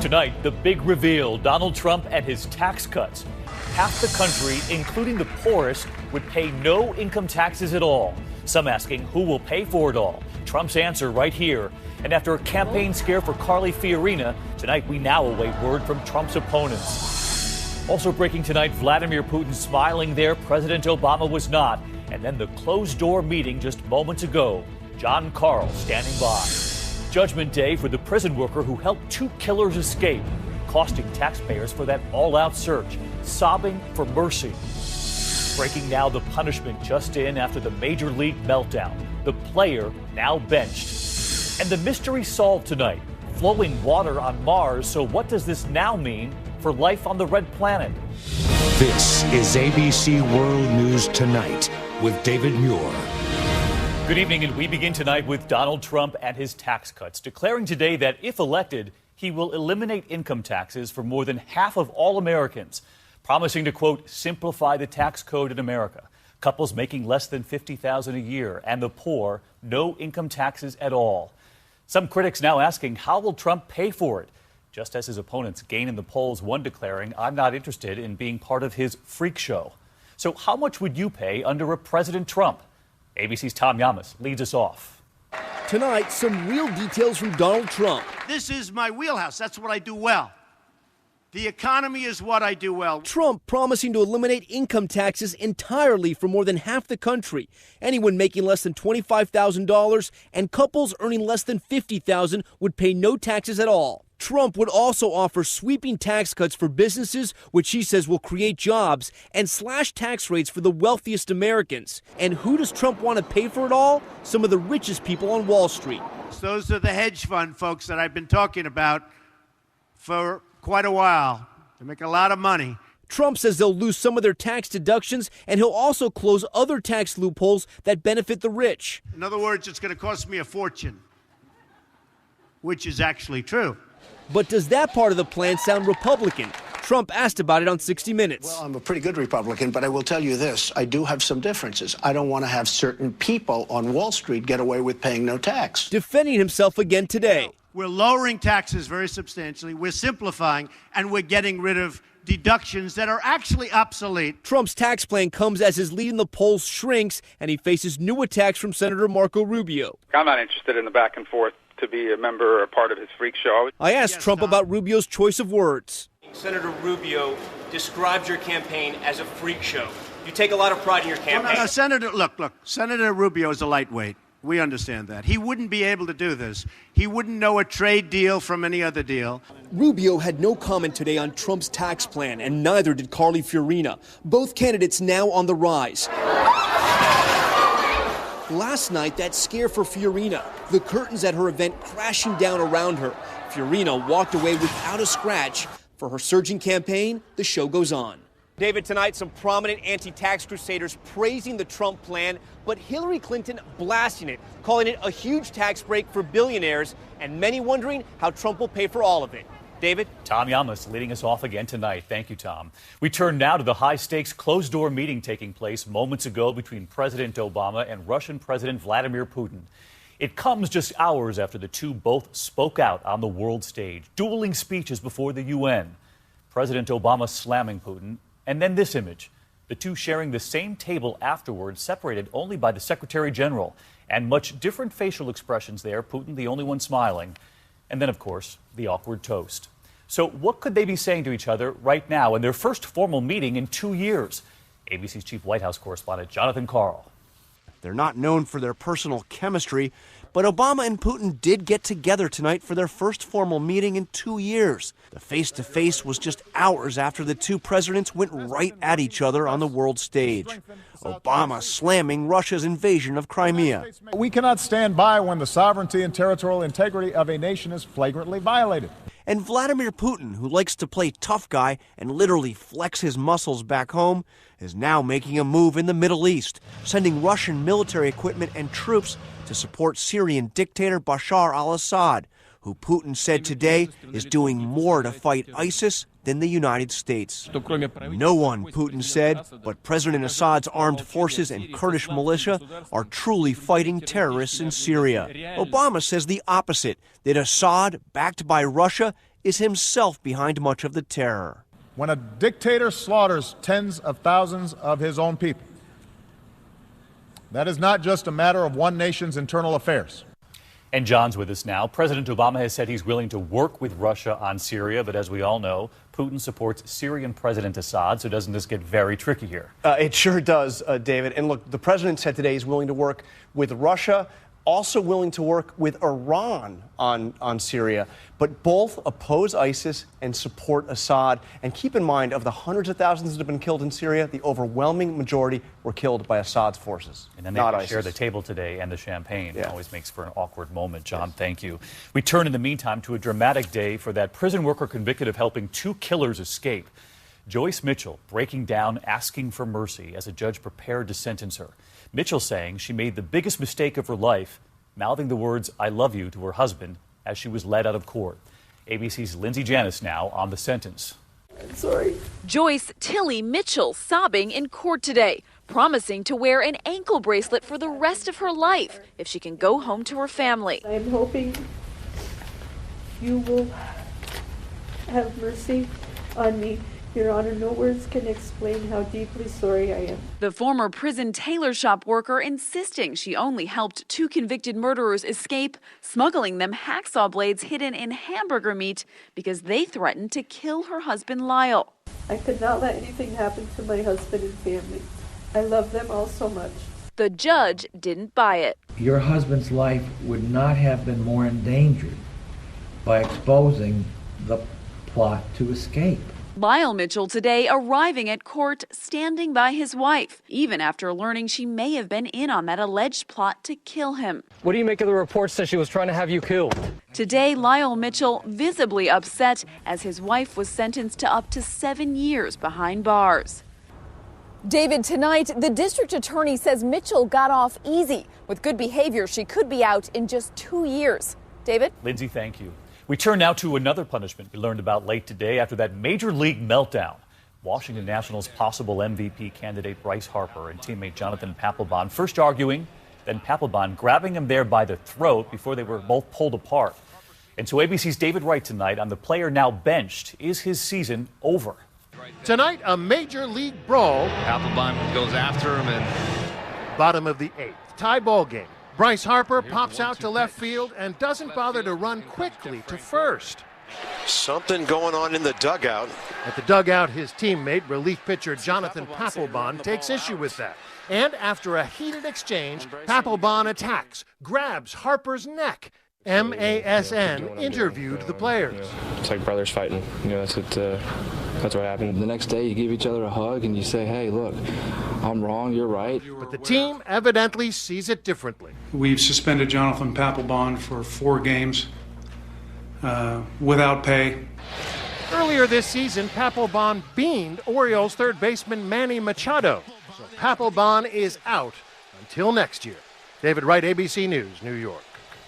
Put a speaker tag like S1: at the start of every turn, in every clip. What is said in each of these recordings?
S1: Tonight, the big reveal, Donald Trump and his tax cuts. Half the country, including the poorest, would pay no income taxes at all. Some asking who will pay for it all. Trump's answer right here. And after a campaign scare for Carly Fiorina, tonight we now await word from Trump's opponents. Also breaking tonight, Vladimir Putin smiling there, President Obama was not. And then the closed-door meeting just moments ago. John Carl standing by. Judgment Day for the prison worker who helped two killers escape, costing taxpayers for that all-out search, sobbing for mercy. Breaking now, the punishment just in after the Major League meltdown. The player now benched. And the mystery solved tonight. Flowing water on Mars, so what does this now mean for life on the red planet?
S2: This is ABC World News Tonight with David Muir.
S1: Good evening, and we begin tonight with Donald Trump and his tax cuts, declaring today that if elected, he will eliminate income taxes for more than half of all Americans, promising to, quote, simplify the tax code in America. Couples making less than $50,000 a year and the poor, no income taxes at all. Some critics now asking, how will Trump pay for it? Just as his opponents gain in the polls, one declaring, I'm not interested in being part of his freak show. So how much would you pay under a President Trump? ABC's Tom Yamas leads us off.
S3: Tonight, some real details from Donald Trump.
S4: This is my wheelhouse. That's what I do well. The economy is what I do well.
S3: Trump promising to eliminate income taxes entirely for more than half the country. Anyone making less than $25,000 and couples earning less than $50,000 would pay no taxes at all. Trump would also offer sweeping tax cuts for businesses, which he says will create jobs, and slash tax rates for the wealthiest Americans. And who does Trump want to pay for it all? Some of the richest people on Wall Street.
S4: Those are the hedge fund folks that I've been talking about for quite a while. They make a lot of money.
S3: Trump says they'll lose some of their tax deductions, and he'll also close other tax loopholes that benefit the rich.
S4: In other words, it's going to cost me a fortune, which is actually true.
S3: But does that part of the plan sound Republican? Trump asked about it on 60 Minutes.
S5: Well, I'm a pretty good Republican, but I will tell you this. I do have some differences. I don't want to have certain people on Wall Street get away with paying no tax.
S3: Defending himself again today.
S4: We're lowering taxes very substantially. We're simplifying, and we're getting rid of deductions that are actually obsolete.
S3: Trump's tax plan comes as his lead in the polls shrinks, and he faces new attacks from Senator Marco Rubio.
S6: I'm not interested in the back and forth to be a member or a part of his freak show.
S3: I asked Trump about Rubio's choice of words.
S7: Senator Rubio describes your campaign as a freak show. You take a lot of pride in your campaign.
S4: No, Senator, look, Senator Rubio is a lightweight. We understand that. He wouldn't be able to do this. He wouldn't know a trade deal from any other deal.
S3: Rubio had no comment today on Trump's tax plan, and neither did Carly Fiorina. Both candidates now on the rise. Last night, that scare for Fiorina, the curtains at her event crashing down around her. Fiorina walked away without a scratch. For her surging campaign, the show goes on. David, tonight, some prominent anti-tax crusaders praising the Trump plan, but Hillary Clinton blasting it, calling it a huge tax break for billionaires, and many wondering how Trump will pay for all of it. David?
S1: Tom Yamas leading us off again tonight. Thank you, Tom. We turn now to the high-stakes closed-door meeting taking place moments ago between President Obama and Russian President Vladimir Putin. It comes just hours after the two both spoke out on the world stage, dueling speeches before the UN. President Obama slamming Putin, and then this image, the two sharing the same table afterwards, separated only by the Secretary General, and much different facial expressions there, Putin the only one smiling, and then, of course, the awkward toast. So what could they be saying to each other right now in their first formal meeting in 2 years? ABC's chief White House correspondent Jonathan Karl.
S8: They're not known for their personal chemistry, but Obama and Putin did get together tonight for their first formal meeting in 2 years. The face-to-face was just hours after the two presidents went right at each other on the world stage. Obama slamming Russia's invasion of Crimea.
S9: We cannot stand by when the sovereignty and territorial integrity of a nation is flagrantly violated.
S8: And Vladimir Putin, who likes to play tough guy and literally flex his muscles back home, is now making a move in the Middle East, sending Russian military equipment and troops to support Syrian dictator Bashar al-Assad, who Putin said today is doing more to fight ISIS than the United States. No one, Putin said, but President Assad's armed forces and Kurdish militia are truly fighting terrorists in Syria. Obama says the opposite, that Assad, backed by Russia, is himself behind much of the terror.
S9: When a dictator slaughters tens of thousands of his own people, that is not just a matter of one nation's internal affairs.
S1: And John's with us now. President Obama has said he's willing to work with Russia on Syria, but as we all know, Putin supports Syrian President Assad, so doesn't this get very tricky here?
S8: It sure does, David. And look, the president said today he's willing to work with Russia, also willing to work with Iran on Syria. But both oppose ISIS and support Assad. And keep in mind, of the hundreds of thousands that have been killed in Syria, the overwhelming majority were killed by Assad's forces,
S1: and then they share the table today and the champagne.
S8: Yeah.
S1: It always makes for an awkward moment. John, thank you. We turn in the meantime to a dramatic day for that prison worker convicted of helping two killers escape. Joyce Mitchell breaking down, asking for mercy as a judge prepared to sentence her. Mitchell saying she made the biggest mistake of her life, mouthing the words, "I love you," to her husband as she was led out of court. ABC's Lindsay Janis now on the sentence.
S10: I'm sorry. Joyce Tilly Mitchell sobbing in court today, promising to wear an ankle bracelet for the rest of her life if she can go home to her family.
S11: I'm hoping you will have mercy on me. Your Honor, no words can explain how deeply sorry I am.
S10: The former prison tailor shop worker insisting she only helped two convicted murderers escape, smuggling them hacksaw blades hidden in hamburger meat because they threatened to kill her husband Lyle.
S11: I could not let anything happen to my husband and family. I love them all so much.
S10: The judge didn't buy it.
S12: Your husband's life would not have been more endangered by exposing the plot to escape.
S10: Lyle Mitchell today arriving at court standing by his wife, even after learning she may have been in on that alleged plot to kill him.
S13: What do you make of the reports that she was trying to have you killed?
S10: Today, Lyle Mitchell visibly upset as his wife was sentenced to up to 7 years behind bars.
S14: David, tonight, the district attorney says Mitchell got off easy. With good behavior, she could be out in just 2 years. David?
S1: Lindsay, thank you. We turn now to another punishment we learned about late today after that major league meltdown. Washington Nationals' possible MVP candidate Bryce Harper and teammate Jonathan Papelbon first arguing, then Papelbon grabbing him there by the throat before they were both pulled apart. And so ABC's David Wright tonight on the player now benched. Is his season over?
S15: Tonight, a major league brawl.
S16: Papelbon goes after him and
S15: bottom of the eighth, tie ball game. Bryce Harper pops out to left field and doesn't bother to run quickly to first.
S17: Something going on in the dugout.
S15: At the dugout, his teammate, relief pitcher Jonathan Papelbon, takes issue with that. And after a heated exchange, Papelbon attacks, grabs Harper's neck. MASN interviewed the players.
S18: It's like brothers fighting. That's what happened.
S19: The next day, you give each other a hug and you say, hey, look, I'm wrong, you're right.
S15: But the team evidently sees it differently.
S20: We've suspended Jonathan Papelbon for 4 games without pay.
S15: Earlier this season, Papelbon beamed Orioles third baseman Manny Machado. So Papelbon is out until next year. David Wright, ABC News, New York.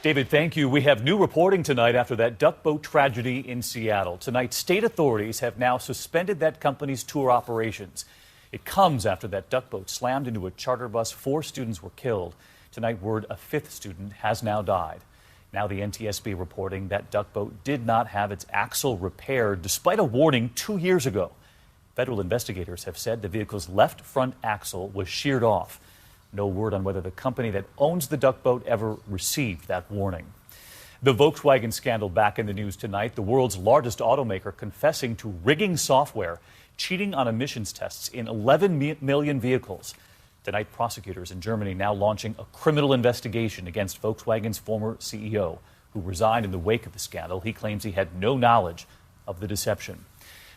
S1: David, thank you. We have new reporting tonight after that duck boat tragedy in Seattle. Tonight, state authorities have now suspended that company's tour operations. It comes after that duck boat slammed into a charter bus. 4 students were killed. Tonight, word a 5th student has now died. Now the NTSB reporting that duck boat did not have its axle repaired despite a warning 2 years ago. Federal investigators have said the vehicle's left front axle was sheared off. No word on whether the company that owns the duck boat ever received that warning. The Volkswagen scandal back in the news tonight. The world's largest automaker confessing to rigging software, cheating on emissions tests in 11 million vehicles. Tonight, prosecutors in Germany now launching a criminal investigation against Volkswagen's former CEO, who resigned in the wake of the scandal. He claims he had no knowledge of the deception.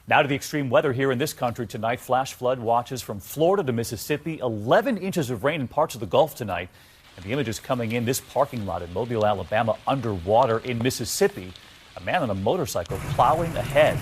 S1: Now to the extreme weather here in this country tonight. Flash flood watches from Florida to Mississippi. 11 inches of rain in parts of the Gulf tonight. And the images coming in, this parking lot in Mobile, Alabama, underwater. In Mississippi, a man on a motorcycle plowing ahead.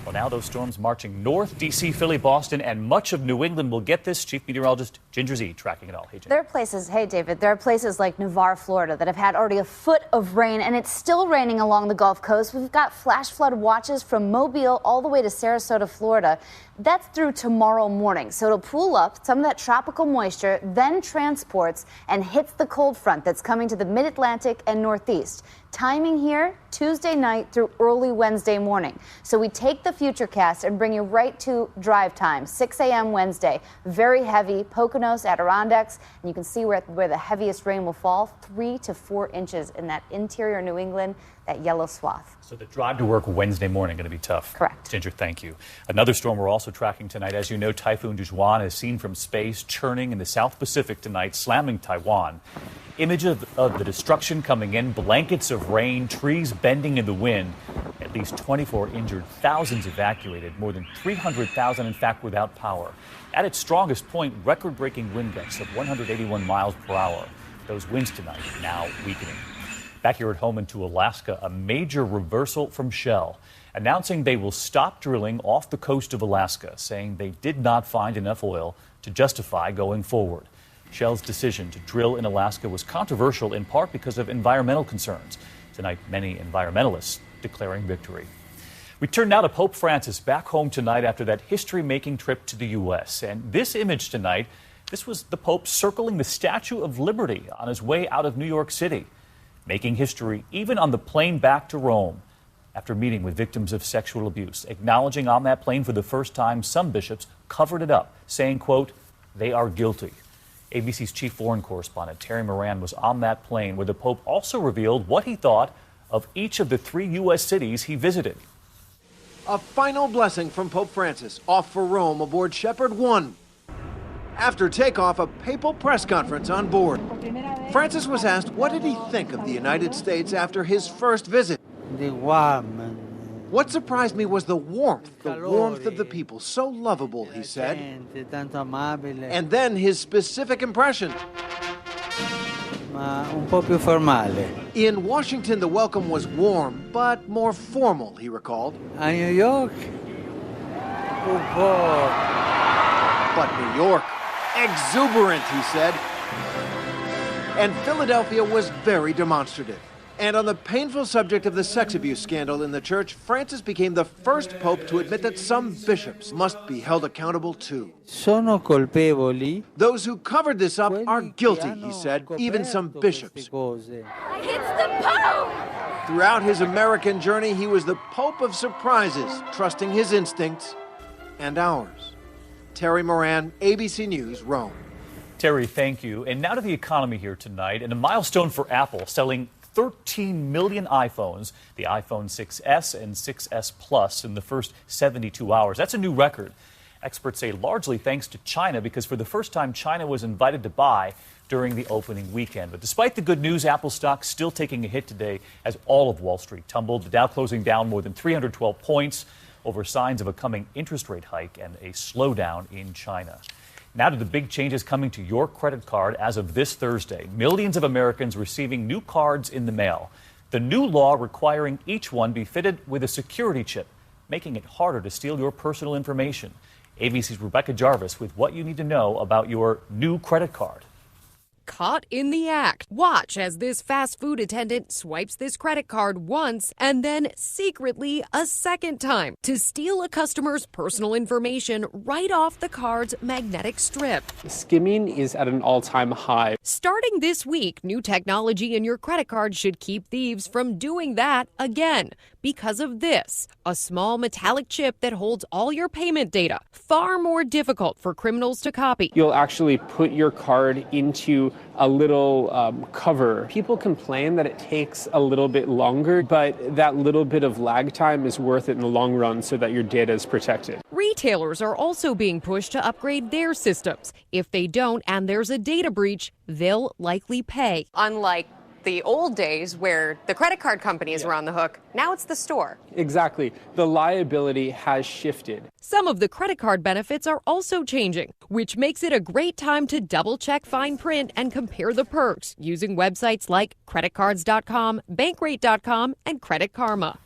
S1: Well, now those storms marching north. D.C., Philly, Boston, and much of New England will get this. Chief Meteorologist Ginger Z tracking it all. Hey, Ginger.
S21: There are places, hey, David, there are places like Navarre, Florida, that have had already a foot of rain, and it's still raining along the Gulf Coast. We've got flash flood watches from Mobile all the way to Sarasota, Florida. That's through tomorrow morning. So it'll pool up some of that tropical moisture, then transports and hits the cold front that's coming to the mid-Atlantic and Northeast. Timing here, Tuesday night through early Wednesday morning. So we take the futurecast and bring you right to drive time, 6 a.m. Wednesday. Very heavy, Poconos, Adirondacks, and you can see where the heaviest rain will fall, 3 to 4 inches in that interior New England, that yellow swath.
S1: So the drive to work Wednesday morning going to be tough.
S21: Correct.
S1: Ginger, thank you. Another storm we're also tracking tonight. As you know, Typhoon Juan is seen from space, churning in the South Pacific tonight, slamming Taiwan. Images of the destruction coming in, blankets of rain, trees bending in the wind. At least 24 injured, thousands evacuated, more than 300,000 in fact without power. At its strongest point, record-breaking wind gusts of 181 miles per hour. Those winds tonight now weakening. Back here at home into Alaska, a major reversal from Shell, announcing they will stop drilling off the coast of Alaska, saying they did not find enough oil to justify going forward. Shell's decision to drill in Alaska was controversial in part because of environmental concerns. Tonight, many environmentalists declaring victory. We turn now to Pope Francis, back home tonight after that history-making trip to the U.S. And this image tonight, this was the Pope circling the Statue of Liberty on his way out of New York City, making history even on the plane back to Rome after meeting with victims of sexual abuse, acknowledging on that plane for the first time some bishops covered it up, saying, quote, they are guilty. ABC's chief foreign correspondent Terry Moran was on that plane where the Pope also revealed what he thought of each of the 3 U.S. cities he visited.
S8: A final blessing from Pope Francis, off for Rome aboard Shepherd 1. After takeoff, a papal press conference on board. Francis was asked what did he think of the United States after his first visit. What surprised me was the warmth of the people. So lovable, he said. And then his specific impression. In Washington, the welcome was warm, but more formal, he recalled.
S2: New York?
S8: But New York, exuberant, he said. And Philadelphia was very demonstrative. And on the painful subject of the sex abuse scandal in the church, Francis became the first pope to admit that some bishops must be held accountable too.
S2: Sono colpevoli.
S8: Those who covered this up are guilty, he said, even some bishops.
S21: It's the Pope!
S8: Throughout his American journey, he was the Pope of surprises, trusting his instincts and ours. Terry Moran, ABC News, Rome.
S1: Terry, thank you. And now to the economy here tonight, and a milestone for Apple, selling 13 million iPhones, the iPhone 6S and 6S Plus, in the first 72 hours. That's a new record. Experts say largely thanks to China, because for the first time, China was invited to buy during the opening weekend. But despite the good news, Apple stock still taking a hit today as all of Wall Street tumbled. The Dow closing down more than 312 points over signs of a coming interest rate hike and a slowdown in China. Now to the big changes coming to your credit card as of this Thursday. Millions of Americans receiving new cards in the mail. The new law requiring each one be fitted with a security chip, making it harder to steal your personal information. ABC's Rebecca Jarvis with what you need to know about your new credit card.
S22: Caught in the act. Watch as this fast food attendant swipes this credit card once and then secretly a second time to steal a customer's personal information right off the card's magnetic strip.
S23: Skimming is at an all-time high.
S22: Starting this week, new technology in your credit card should keep thieves from doing that again. Because of this, a small metallic chip that holds all your payment data, far more difficult for criminals to copy.
S23: You'll actually put your card into a little cover. People complain that it takes a little bit longer, but that little bit of lag time is worth it in the long run so that your data is protected.
S22: Retailers are also being pushed to upgrade their systems. If they don't and there's a data breach, they'll likely pay.
S24: Unlike the old days where the credit card companies were on the hook, now it's the store.
S23: Exactly. The liability has shifted.
S22: Some of the credit card benefits are also changing, which makes it a great time to double-check fine print and compare the perks using websites like creditcards.com, bankrate.com, and Credit Karma.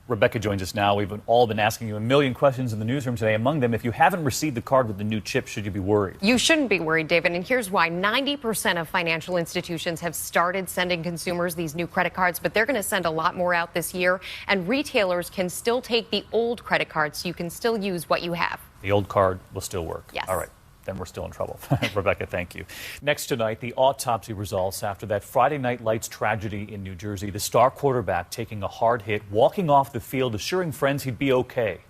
S1: Rebecca joins us now. We've all been asking you a million questions in the newsroom today. Among them, if you haven't received the card with the new chip, should you be worried?
S24: You shouldn't be worried, David, and here's why. 90% of financial institutions have started sending consumers these new credit cards, but they're going to send a lot more out this year, and retailers can still take the old credit cards, so you can still use what you have.
S1: The old card will still work.
S24: Yes.
S1: All right. then we're still in trouble. Rebecca, thank you. Next tonight, the autopsy results after that Friday Night Lights tragedy in New Jersey. The star quarterback taking a hard hit, walking off the field, assuring friends he'd be okay.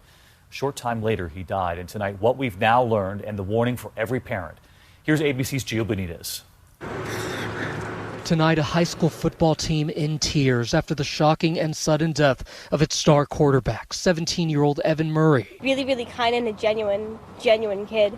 S1: A short time later, he died. And tonight, what we've now learned and the warning for every parent. Here's ABC's Gio Benitez.
S4: Tonight, a high school football team in tears after the shocking and sudden death of its star quarterback, 17-year-old Evan Murray.
S5: Really, really kind and a genuine kid.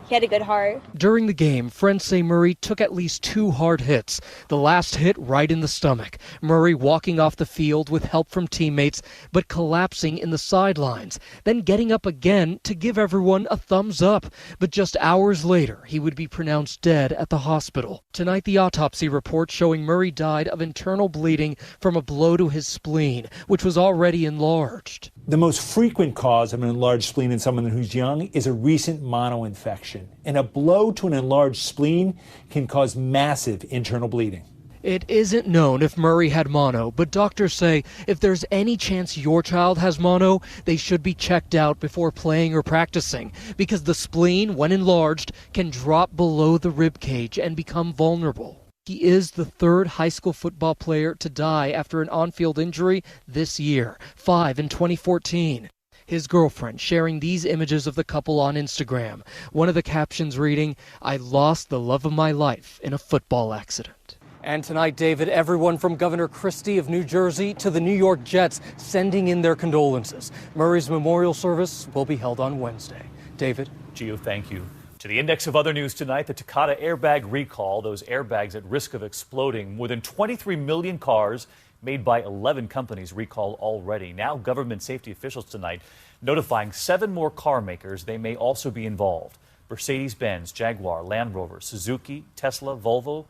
S5: He had a good heart.
S4: During the game, friends say Murray took at least 2 hard hits. The last hit right in the stomach. Murray walking off the field with help from teammates, but collapsing in the sidelines, then getting up again to give everyone a thumbs up. But just hours later, he would be pronounced dead at the hospital. Tonight, the autopsy report showing Murray died of internal bleeding from a blow to his spleen, which was already enlarged.
S6: The most frequent cause of an enlarged spleen in someone who's young is a recent monoinfection. And a blow to an enlarged spleen can cause massive internal bleeding.
S4: It isn't known if Murray had mono, but doctors say if there's any chance your child has mono, they should be checked out before playing or practicing, because the spleen, when enlarged, can drop below the rib cage and become vulnerable. He is the 3rd high school football player to die after an on-field injury this year, 5 in 2014. His girlfriend sharing these images of the couple on Instagram. One of the captions reading, "I lost the love of my life in a football accident." And tonight, David, everyone from Governor Christie of New Jersey to the New York Jets sending in their condolences. Murray's memorial service will be held on Wednesday. David?
S1: Gio, thank you. To the index of other news tonight, the Takata airbag recall, those airbags at risk of exploding. More than 23 million cars made by 11 companies recalled already. Now government safety officials tonight notifying 7 more car makers they may also be involved. Mercedes-Benz, Jaguar, Land Rover, Suzuki, Tesla, Volvo,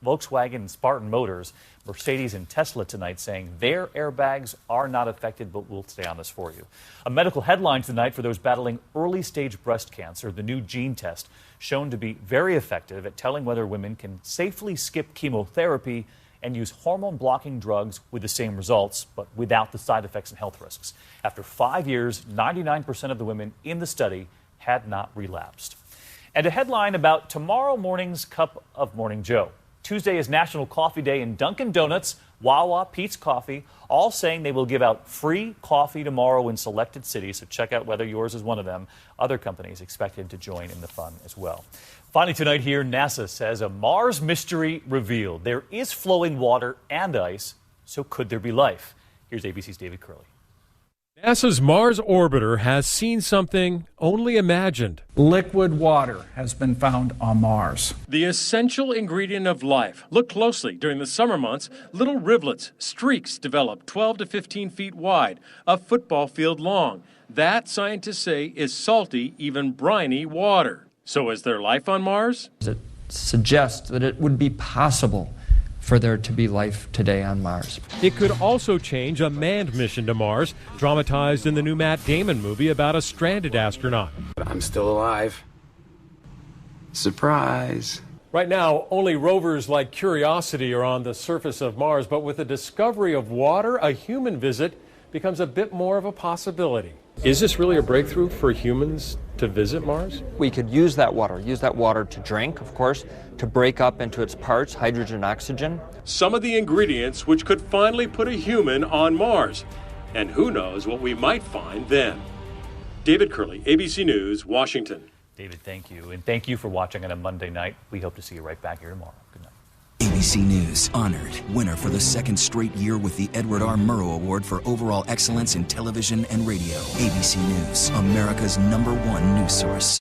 S1: Volkswagen, and Spartan Motors. Mercedes and Tesla tonight saying their airbags are not affected, but we'll stay on this for you. A medical headline tonight for those battling early-stage breast cancer. The new gene test shown to be very effective at telling whether women can safely skip chemotherapy and use hormone-blocking drugs with the same results, but without the side effects and health risks. After 5 years, 99% of the women in the study had not relapsed. And a headline about tomorrow morning's Cup of Morning Joe. Tuesday is National Coffee Day, and Dunkin' Donuts, Wawa, Pete's Coffee, all saying they will give out free coffee tomorrow in selected cities, so check out whether yours is one of them. Other companies expected to join in the fun as well. Finally tonight here, NASA says a Mars mystery revealed. There is flowing water and ice, so could there be life? Here's ABC's David Curley.
S7: NASA's Mars orbiter has seen something only imagined.
S25: Liquid water has been found on Mars.
S7: The essential ingredient of life. Look closely. During the summer months, little rivulets, streaks develop 12 to 15 feet wide, a football field long. That, scientists say, is salty, even briny water. So is there life on Mars?
S26: It suggests that it would be possible for there to be life today on Mars.
S7: It could also change a manned mission to Mars, dramatized in the new Matt Damon movie about a stranded astronaut.
S27: I'm still alive. Surprise.
S7: Right now, only rovers like Curiosity are on the surface of Mars, but with the discovery of water, a human visit becomes a bit more of a possibility. Is this really a breakthrough for humans to visit Mars?
S26: We could use that water to drink, of course, to break up into its parts, hydrogen, oxygen.
S7: Some of the ingredients which could finally put a human on Mars. And who knows what we might find then. David Curley, ABC News, Washington.
S1: David, thank you. And thank you for watching on a Monday night. We hope to see you right back here tomorrow. Good night.
S28: ABC News honored winner for the 2nd straight year with the Edward R. Murrow Award for overall excellence in television and radio. ABC News, America's #1 news source.